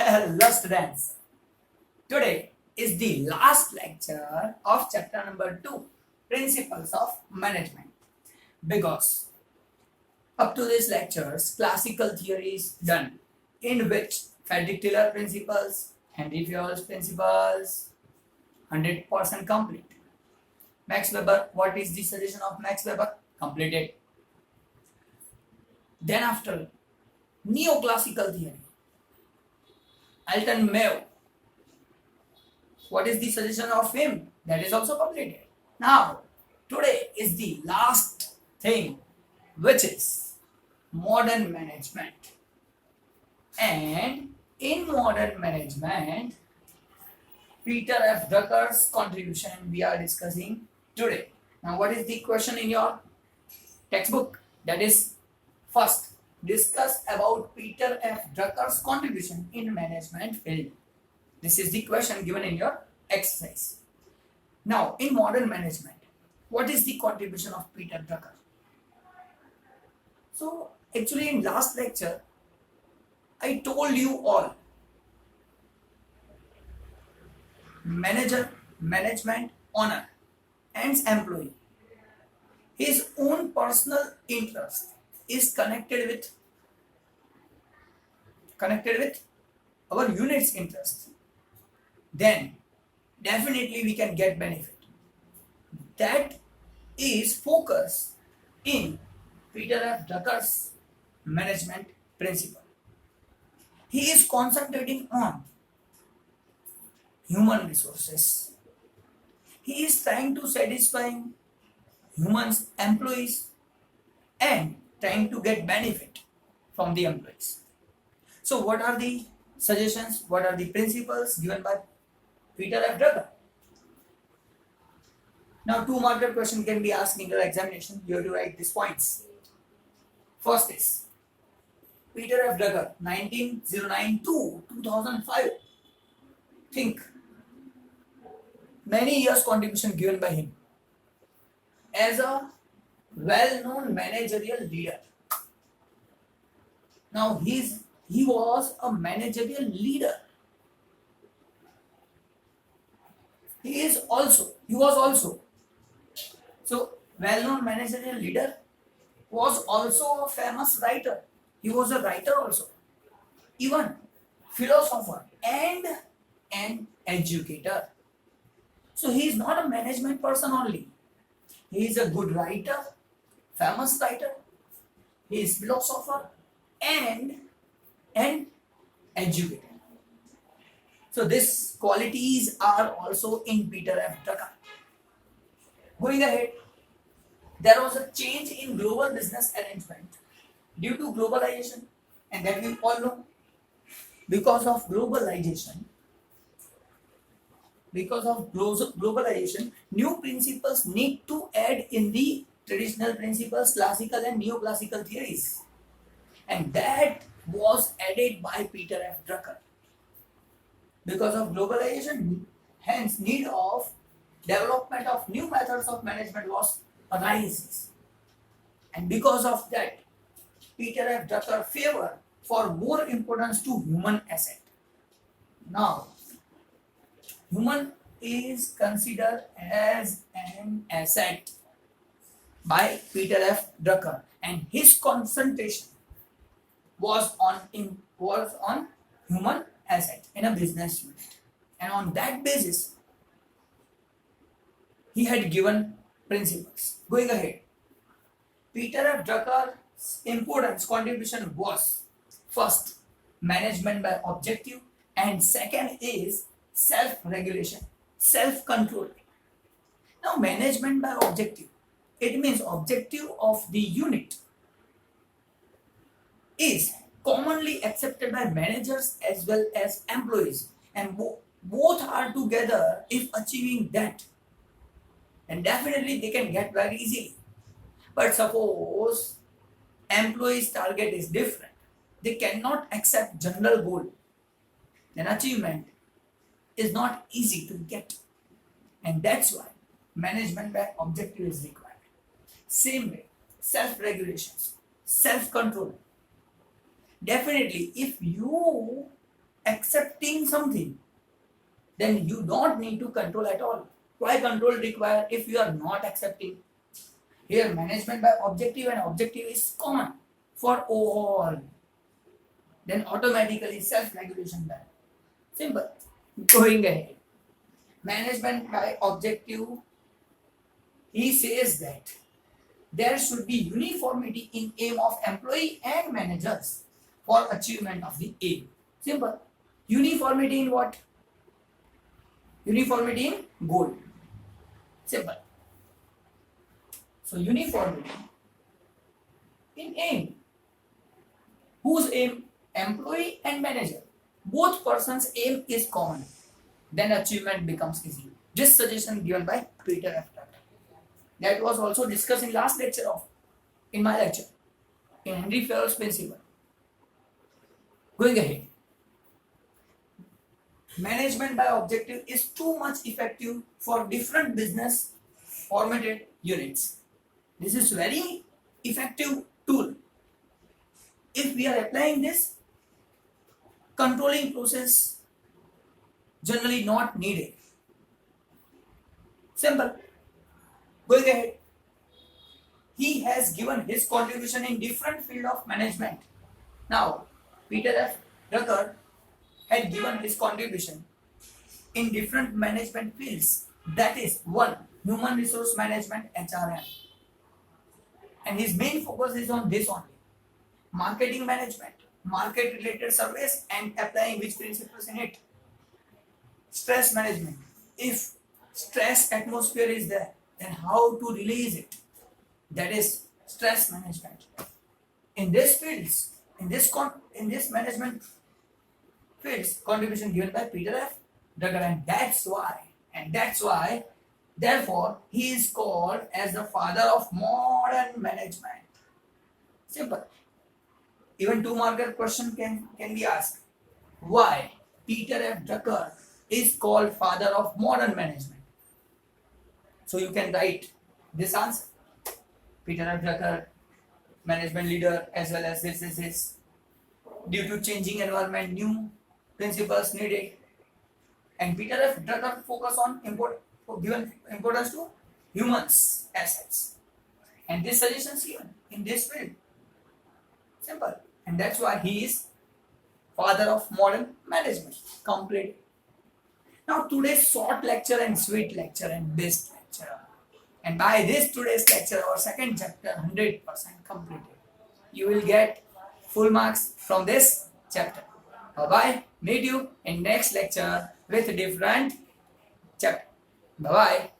Hello students, today is the last lecture of chapter number 2, Principles of Management. Because up to these lectures, classical theory is done, in which Frederick Taylor principles, Henry Fayol's principles, 100% complete. Max Weber, what is the suggestion of Max Weber? Completed. Then after, neoclassical theory, Alton Mayo, what is the suggestion of him? That is also completed. Now, today is the last thing, which is modern management. And in modern management, Peter F. Drucker's contribution we are discussing today. Now, what is the question in your textbook? That is, first, discuss about Peter F. Drucker's contribution in management field. This is the question given in your exercise. Now, in modern management, what is the contribution of Peter Drucker? So, actually, in last lecture, I told you all manager, management, owner, and employee. His own personal interest is connected with our unit's interest. Then definitely we can get benefit. That is focus in Peter F. Drucker's management principle. He is concentrating on human resources. He is trying to satisfy humans, employees, and trying to get benefit from the employees. So what are the suggestions? What are the principles given by Peter F. Drucker? Now, 2-marker question can be asked in your examination. You have to write these points. First is Peter F. Drucker, 1909 to 2005. Think. Many years contribution given by him as a well-known managerial leader. Now, he was a managerial leader. He was also so well-known managerial leader, was also a famous writer. He was a writer also, even philosopher and an educator. So he is not a management person only. He is a good writer, famous writer. He is philosopher and an educator. So these qualities are also in Peter F. Drucker. Going ahead, there was a change in global business arrangement due to globalization, and that we all know. Because of globalization, new principles need to add in the traditional principles, classical and neoclassical theories, and that was added by Peter F. Drucker. Because of globalization, hence need of development of new methods of management was arises, and because of that, Peter F. Drucker favored for more importance to human asset. Now, human is considered as an asset by Peter F. Drucker, and his concentration was on human asset in a business unit, and on that basis he had given principles. Going ahead, Peter F. Drucker's importance contribution was first management by objective, and second is self-regulation, self-control. Now, management by objective, it means objective of the unit is commonly accepted by managers as well as employees, and both are together. If achieving that, then definitely they can get very easily. But suppose employees' target is different, they cannot accept general goal, then achievement is not easy to get, and that's why management by objective is required. Same way, self-regulations, self-control. Definitely, if you accepting something, then you don't need to control at all. Why control require if you are not accepting? Here management by objective and objective is common for all. Then automatically self-regulation done. Simple. Going ahead. Management by objective, he says that there should be uniformity in aim of employee and managers for achievement of the aim. Simple. Uniformity in what? Uniformity in goal. Simple. So uniformity in aim. Whose aim? Employee and manager. Both persons' aim is common. Then achievement becomes easy. This suggestion given by Peter F. Drucker. That was also discussed in last lecture in my lecture, in Henry Fayol's principle. Going ahead. Management by objective is too much effective for different business formatted units. This is very effective tool. If we are applying this, controlling process generally not needed. Simple. Going ahead. He has given his contribution in different field of management. Now, Peter F. Drucker had given his contribution in different management fields. That is, 1. Human resource management, HRM. And his main focus is on this only. Marketing management, market related surveys and applying which principles in it. Stress management. If stress atmosphere is there, then how to release it? That is stress management. In this fields, in this management fields, contribution given by Peter F. Drucker, and that's why, therefore, he is called as the father of modern management. Simple. Even 2-marker question can be asked. Why Peter F. Drucker is called father of modern management? So you can write this answer. Peter F. Drucker, management leader, as well as this is his. Due to changing environment, new principles needed. And Peter F. Drucker focus on given importance to humans assets. And this suggestion is given in this field. Simple. And that's why he is father of modern management. Complete. Now today's short lecture and sweet lecture and best lecture. And by this today's lecture, our second chapter 100% completed. You will get full marks from this chapter. Bye bye. Meet you in next lecture with a different chapter. Bye bye.